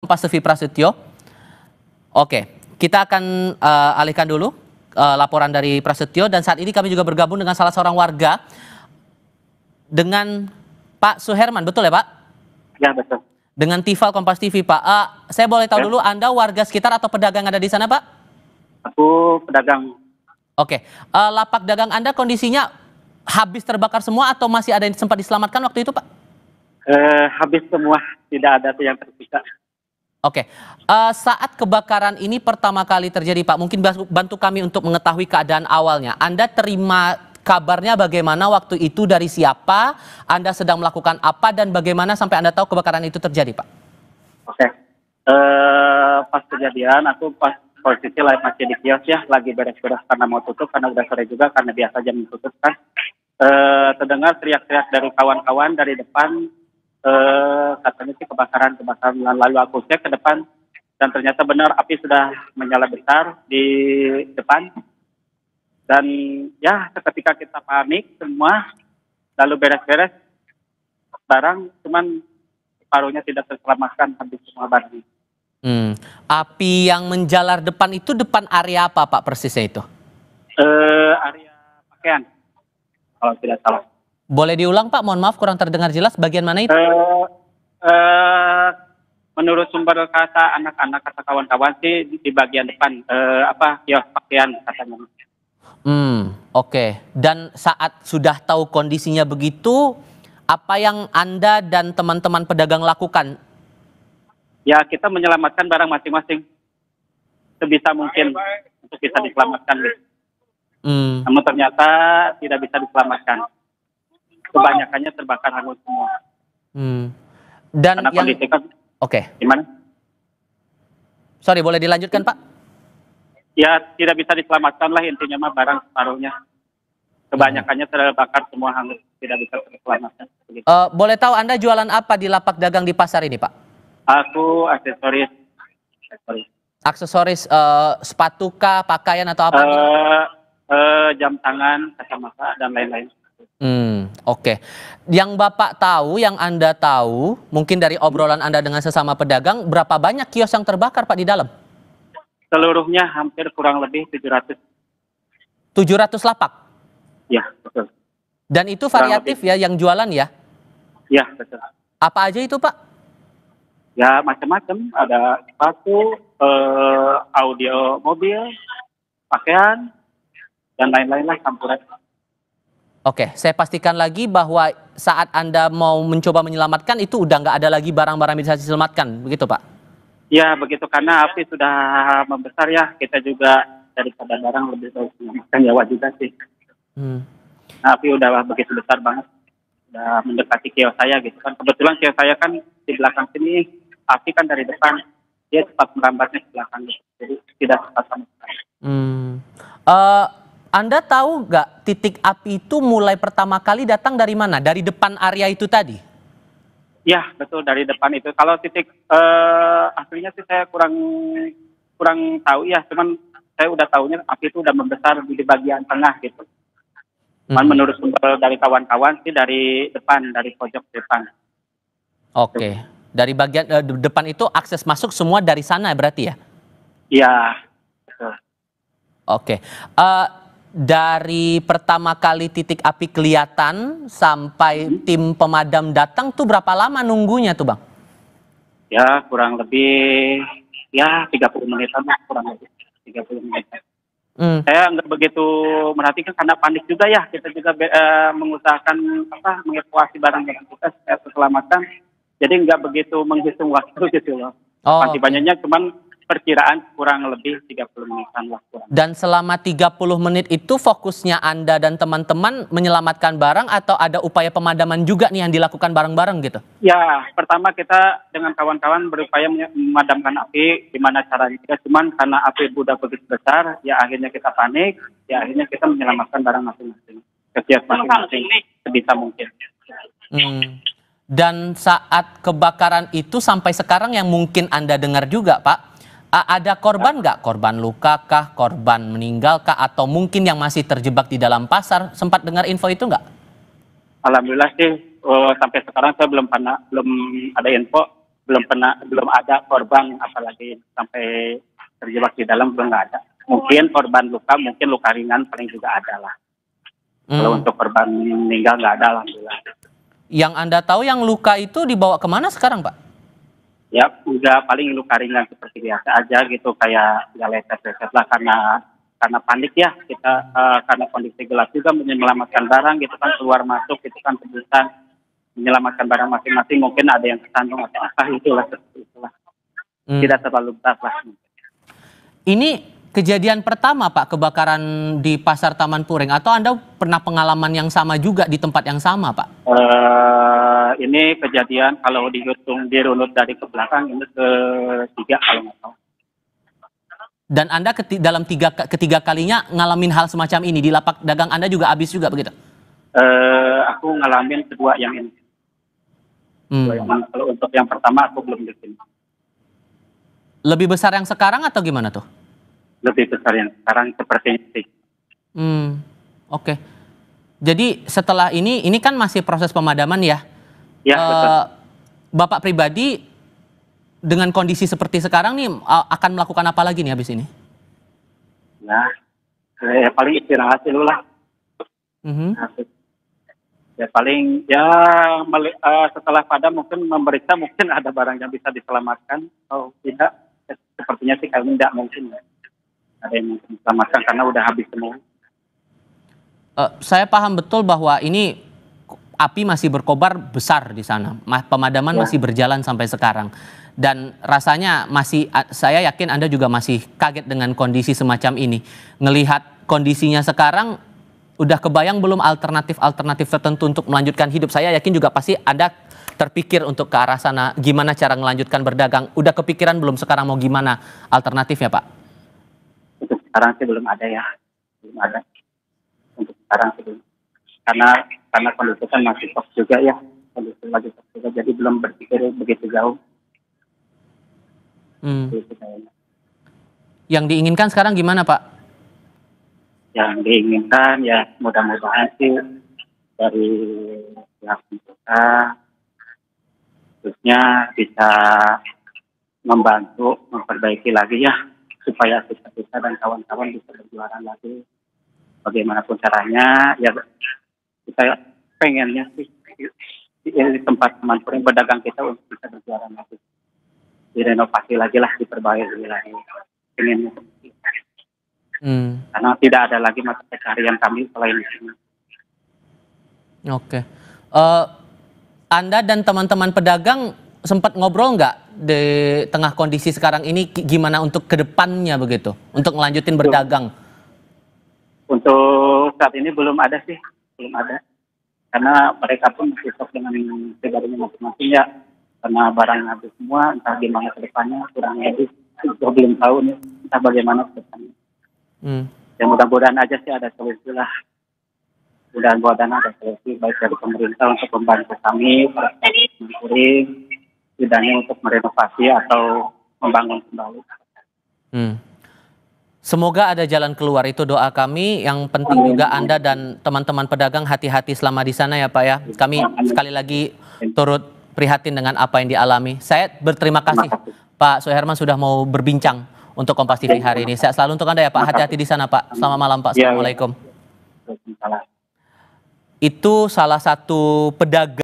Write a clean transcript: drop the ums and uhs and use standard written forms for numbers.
Pak Sevi Prasetyo. Oke, kita akan alihkan dulu laporan dari Prasetyo, dan saat ini kami juga bergabung dengan salah seorang warga dengan Pak Suherman, betul ya Pak? Ya, betul. Dengan Tifal Kompas TV, Pak. Saya boleh tahu dulu, Anda warga sekitar atau pedagang ada di sana, Pak? Aku pedagang. Oke, lapak dagang Anda kondisinya habis terbakar semua atau masih ada yang sempat diselamatkan waktu itu, Pak? Habis semua, tidak ada yang tersisa. Oke, saat kebakaran ini pertama kali terjadi, Pak, mungkin bantu kami untuk mengetahui keadaan awalnya. Anda terima kabarnya bagaimana waktu itu, dari siapa, Anda sedang melakukan apa, dan bagaimana sampai Anda tahu kebakaran itu terjadi, Pak? Oke, pas kejadian aku pas posisi masih di kios ya, lagi beres-beres karena mau tutup, karena udah sore juga, karena biasa jam tutup kan. Terdengar teriak-teriak dari kawan-kawan dari depan. Katanya sih kebakaran, lalu aku cek ke depan dan ternyata benar api sudah menyala besar di depan, dan ya seketika kita panik semua, lalu beres-beres barang, cuman separuhnya tidak terselamatkan, habis semua barang. Api yang menjalar depan itu depan area apa, Pak, persisnya itu? Area pakaian, kalau tidak salah. Boleh diulang, Pak? Mohon maaf, kurang terdengar jelas. Bagian mana itu? Menurut sumber kata anak-anak, kata kawan-kawan sih di bagian depan, kios pakaian katanya. Oke. Dan saat sudah tahu kondisinya begitu, apa yang Anda dan teman-teman pedagang lakukan? Ya, kita menyelamatkan barang masing-masing sebisa mungkin untuk bisa diselamatkan. Namun ternyata tidak bisa diselamatkan. Kebanyakannya terbakar hangus semua. Dan karena yang kan, oke. Gimana? Sorry, boleh dilanjutkan, Pak? Ya, tidak bisa diselamatkan lah, intinya mah barang separuhnya. Kebanyakannya terbakar semua hangus, tidak bisa diselamatkan. Boleh tahu Anda jualan apa di lapak dagang di pasar ini, Pak? Aku aksesoris. Aksesoris sepatu kah, pakaian atau apa? Jam tangan, kacamata, dan lain-lain. Oke. Yang Bapak tahu, yang Anda tahu, mungkin dari obrolan Anda dengan sesama pedagang, berapa banyak kios yang terbakar, Pak, di dalam? Seluruhnya hampir kurang lebih 700. 700 lapak? Ya, betul. Dan itu variatif ya, yang jualan ya? Ya, betul. Apa aja itu, Pak? Ya, macam-macam. Ada sepatu, audio mobil, pakaian, dan lain-lain lah, campuran. Oke, saya pastikan lagi bahwa saat Anda mau mencoba menyelamatkan itu udah nggak ada lagi barang-barang bisa diselamatkan, begitu Pak? Ya, begitu, karena api sudah membesar ya, kita juga daripada barang lebih baik menyelamatkan nyawa juga sih. Nah, api udah begitu besar banget, udah mendekati kios saya gitu kan. Kebetulan kios saya kan di belakang sini, api kan dari depan, dia cepat merambatnya ke belakang gitu. Jadi tidak cepat sama sekali. Anda tahu nggak titik api itu mulai pertama kali datang dari mana? Dari depan area itu tadi? Ya, betul, dari depan itu. Kalau titik aslinya sih saya kurang tahu ya. Cuman saya udah tahunya api itu udah membesar di bagian tengah gitu. Menurut sumber dari kawan-kawan sih dari depan, dari pojok depan. Oke, dari bagian depan itu akses masuk semua dari sana berarti ya? Iya, betul. Oke. Dari pertama kali titik api kelihatan sampai tim pemadam datang tuh berapa lama nunggunya tuh, Bang? Ya, kurang lebih ya 30 menitan lah, kurang lebih 30 menit. Saya nggak begitu merhatikan karena panik juga ya. Kita juga mengusahakan mengevakuasi barang-barang kita supaya keselamatan. Jadi nggak begitu menghitung waktu gitu loh. Pasti banyaknya cuman perkiraan kurang lebih 30 menitan lah. Dan selama 30 menit itu fokusnya Anda dan teman-teman menyelamatkan barang atau ada upaya pemadaman juga nih yang dilakukan bareng-bareng gitu? Ya, pertama kita dengan kawan-kawan berupaya memadamkan api, gimana caranya kita, cuman karena api udah begitu besar, ya akhirnya kita panik, ya akhirnya kita menyelamatkan barang masing-masing. Setiap masing-masing sebisa mungkin. Dan saat kebakaran itu sampai sekarang yang mungkin Anda dengar juga, Pak, ada korban nggak? Korban luka kah? Korban meninggal kah? Atau mungkin yang masih terjebak di dalam pasar? Sempat dengar info itu nggak? Alhamdulillah sih, sampai sekarang saya belum ada info belum ada korban, apalagi sampai terjebak di dalam belum nggak ada. Mungkin korban luka, mungkin luka ringan paling juga ada lah. Kalau untuk korban meninggal nggak ada, alhamdulillah. Yang Anda tahu yang luka itu dibawa kemana sekarang, Pak? Ya, udah paling luka ringan seperti biasa aja gitu, kayak ya lecet-lecet lah karena panik ya kita, karena kondisi gelap juga menyelamatkan barang gitu kan, keluar masuk gitu kan, tebusan menyelamatkan barang masing-masing, mungkin ada yang kesandung atau apa, itulah seperti itulah. Tidak terlalu berat lah. Ini kejadian pertama Pak kebakaran di Pasar Taman Puring, atau Anda pernah pengalaman yang sama juga di tempat yang sama, Pak? Ini kejadian kalau dihitung dirunut dari ke belakang ini ketiga kalau nggak salah. Dan Anda dalam ketiga kalinya ngalamin hal semacam ini di lapak dagang Anda juga habis juga begitu? Aku ngalamin kedua yang ini. Kalau untuk yang pertama aku belum bikin. Lebih besar yang sekarang atau gimana tuh? Lebih besar yang sekarang sepertinya sih. Oke. Jadi setelah ini kan masih proses pemadaman ya? Ya, betul. Bapak pribadi dengan kondisi seperti sekarang nih akan melakukan apa lagi nih habis ini? Ya paling istirahat dulu lah. Ya paling ya setelah padam mungkin memeriksa, mungkin ada barang yang bisa diselamatkan atau tidak. Sepertinya sih kali tidak mungkin ada yang mungkin diselamatkan karena udah habis semua. Saya paham betul bahwa ini api masih berkobar besar di sana. Pemadaman masih berjalan sampai sekarang. Dan rasanya saya yakin Anda juga masih kaget dengan kondisi semacam ini. Ngelihat kondisinya sekarang, udah kebayang belum alternatif tertentu untuk melanjutkan hidup? Saya yakin juga pasti Anda terpikir untuk ke arah sana, gimana cara melanjutkan berdagang. Udah kepikiran belum sekarang mau gimana alternatifnya, Pak? Untuk sekarang sih belum ada ya. Belum ada. Untuk sekarang sih belum. Karena kondisi kan masih top juga ya. Kondisi lagi top juga, jadi belum berpikir begitu jauh. Yang diinginkan sekarang gimana, Pak? Yang diinginkan ya mudah-mudahan sih dari pihak pemerintah khususnya bisa membantu memperbaiki lagi ya, supaya kita dan kawan-kawan bisa berjualan lagi bagaimanapun caranya. Ya kita pengennya sih di tempat Taman Puring pedagang kita untuk bisa berjualan lagi, direnovasi lagi lah, diperbaiki lagi. Pengennya karena tidak ada lagi mata pencaharian kami selain ini. Oke. Anda dan teman-teman pedagang sempat ngobrol nggak di tengah kondisi sekarang ini gimana untuk kedepannya begitu, untuk melanjutin berdagang? Untuk saat ini belum ada sih, belum ada. Karena mereka pun masih stok dengan pribadinya masing-masing ya. Karena barang habis semua, entah gimana kedepannya, kurang lebih kita belum tahu nih, entah bagaimana kedepannya. Ya mudah-mudahan aja sih ada solusi lah. Mudah-mudahan ada solusi baik dari pemerintah untuk membantu kami, para Taman Puring, tidaknya untuk merenovasi atau membangun kembali. Semoga ada jalan keluar, itu doa kami. Yang penting juga Anda dan teman-teman pedagang hati-hati selama di sana ya Pak ya. Kami sekali lagi turut prihatin dengan apa yang dialami. Saya berterima kasih Pak Suherman sudah mau berbincang untuk Kompas TV hari ini. Saya selalu untuk Anda ya Pak, hati-hati di sana Pak. Selamat malam Pak, Assalamualaikum. Itu salah satu pedagang